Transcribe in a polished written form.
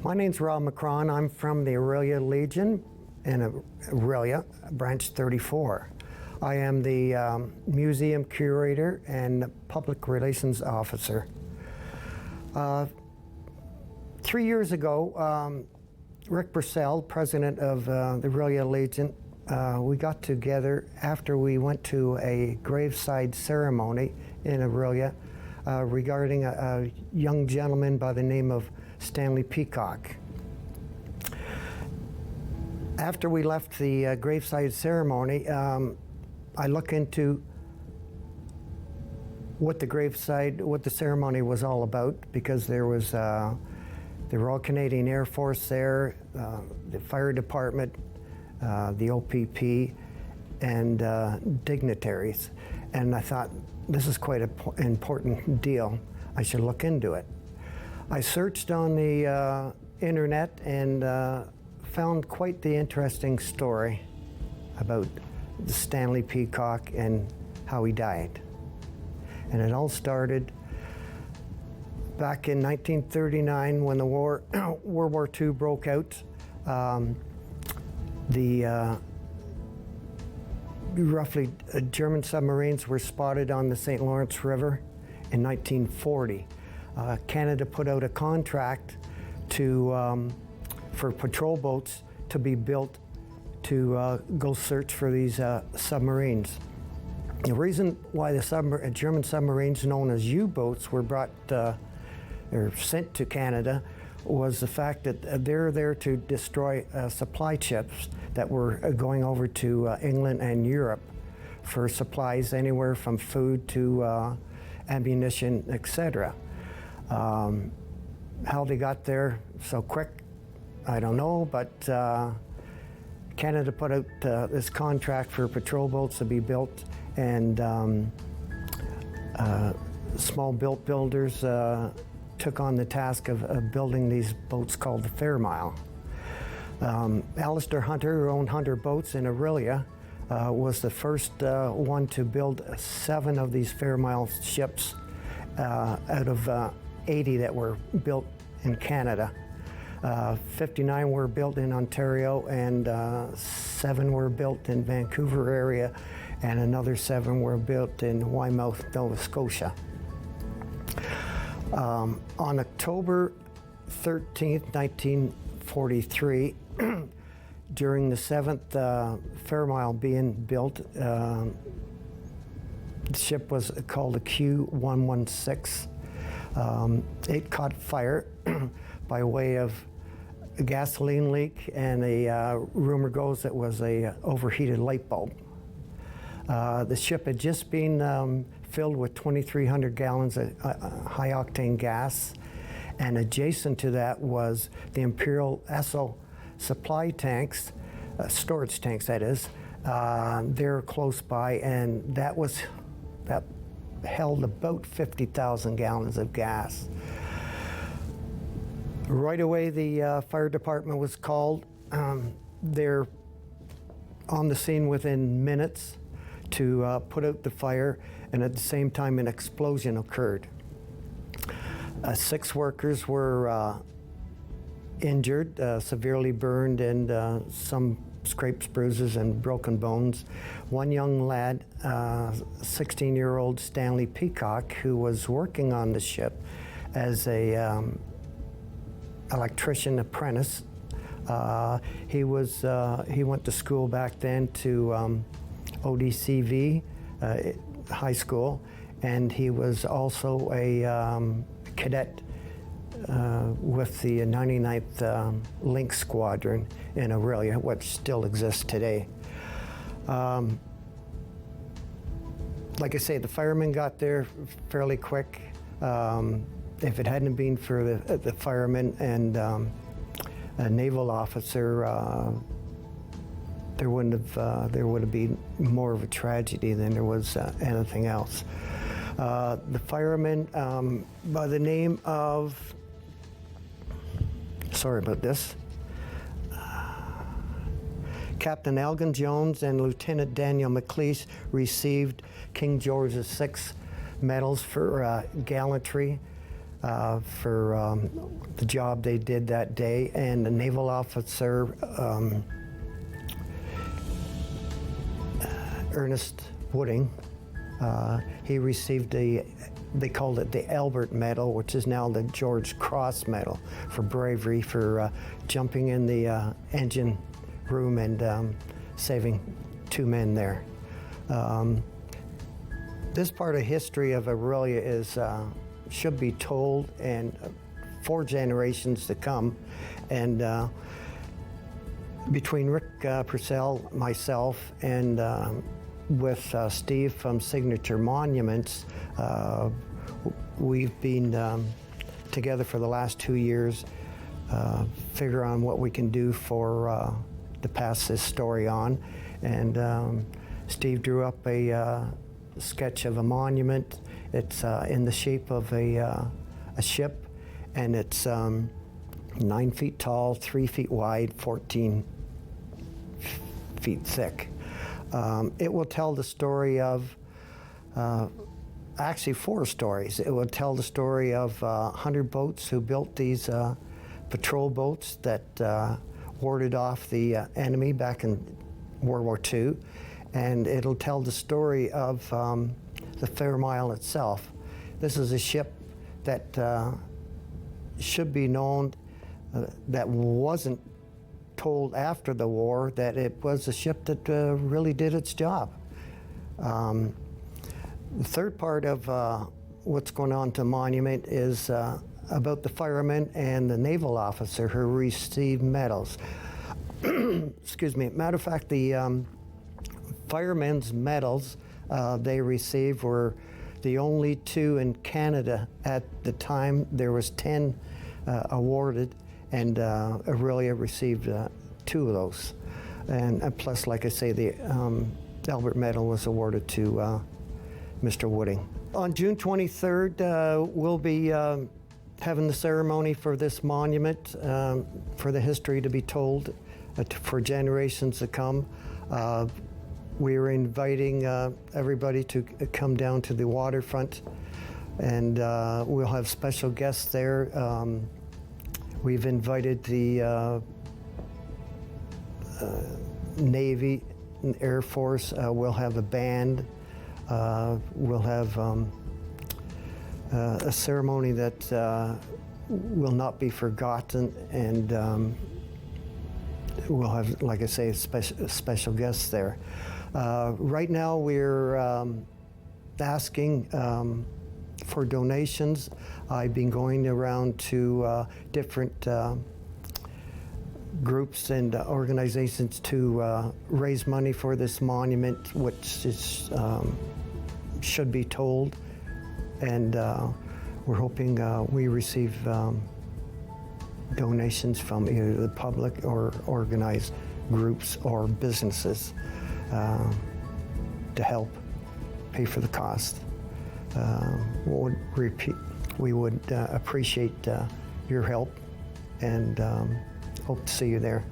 My name's Rob McCron. I'm from the Orillia Legion in Orillia, branch 34. I am the museum curator and public relations officer. 3 years ago, Rick Purcell, president of the Orillia Legion, we got together after we went to a graveside ceremony in Orillia regarding a young gentleman by the name of Stanley Peacock. After we left the graveside ceremony, I looked into what the ceremony was all about, because there was the Royal Canadian Air Force there, the fire department, the OPP, and dignitaries. And I thought, this is quite an important deal. I should look into it. I searched on the internet and found quite the interesting story about the Stanley Peacock and how he died. And it all started back in 1939 when the World War II broke out. Roughly German submarines were spotted on the St. Lawrence River in 1940. Canada put out a contract for patrol boats to be built to go search for these submarines. The reason why the German submarines known as U-boats were brought or sent to Canada was the fact that they're there to destroy supply ships that were going over to England and Europe for supplies anywhere from food to ammunition, etc. How they got there so quick, I don't know, but Canada put out this contract for patrol boats to be built, and small boat builders took on the task of building these boats called the Fairmile. Alistair Hunter, who owned Hunter Boats in Orillia, was the first one to build 7 of these Fairmile ships out of 80 that were built in Canada. 59 were built in Ontario, and 7 were built in Vancouver area, and another 7 were built in Weymouth, Nova Scotia. On October 13th, 1943, during the 7th Fairmile being built, the ship was called a Q-116. It caught fire by way of a gasoline leak, and rumor goes it was a overheated light bulb. The ship had just been filled with 2,300 gallons of high-octane gas, and adjacent to that was the Imperial Esso supply tanks, storage tanks that is. They're close by, and that held about 50,000 gallons of gas. Right away, the fire department was called. They're on the scene within minutes to put out the fire, and at the same time an explosion occurred. 6 workers were injured, severely burned, and some scrapes, bruises, and broken bones. One young lad, 16-year-old Stanley Peacock, who was working on the ship as a electrician apprentice. He went to school back then to ODCV high school, and he was also a cadet with the 99th Lynx Squadron in Orillia, which still exists today. Like I say, the firemen got there fairly quick. If it hadn't been for the firemen and a naval officer, there would have been more of a tragedy than there was anything else. The firemen by the name of, sorry about this, Captain Elgin Jones and Lieutenant Daniel McLeish received King George VI medals for gallantry for the job they did that day, and the naval officer Ernest Wooding, he received they called it the Albert Medal, which is now the George Cross Medal for bravery for jumping in the engine room and saving 2 men there. This part of history of Orillia is should be told, and 4 generations to come. And between Rick Purcell, myself, and with Steve from Signature Monuments, we've been together for the last 2 years, figure on what we can do for to pass this story on. And Steve drew up a sketch of a monument. It's in the shape of a ship, and it's 9 feet tall, 3 feet wide, 14 feet thick. It will tell the story of, actually 4 stories. It will tell the story of 100 boats who built these patrol boats that warded off the enemy back in World War II. And it'll tell the story of the Fairmile itself. This is a ship that should be known, that wasn't told after the war, that it was a ship that really did its job. The third part of what's going on to monument is about the firemen and the naval officer who received medals. Excuse me. Matter of fact, the firemen's medals they received were the only 2 in Canada at the time. There was 10 awarded, and Orillia received 2 of those. And plus, like I say, the Albert Medal was awarded to Mr. Wooding. On June 23rd, we'll be having the ceremony for this monument, for the history to be told for generations to come. We are inviting everybody to come down to the waterfront, and we'll have special guests there. We've invited the Navy and Air Force. We'll have a band. We'll have a ceremony that will not be forgotten, and we'll have, like I say, special guests there. Right now we're asking for donations. I've been going around to different groups and organizations to raise money for this monument, which is, should be told, and we're hoping we receive donations from either the public or organized groups or businesses to help pay for the cost. We would appreciate your help, and hope to see you there.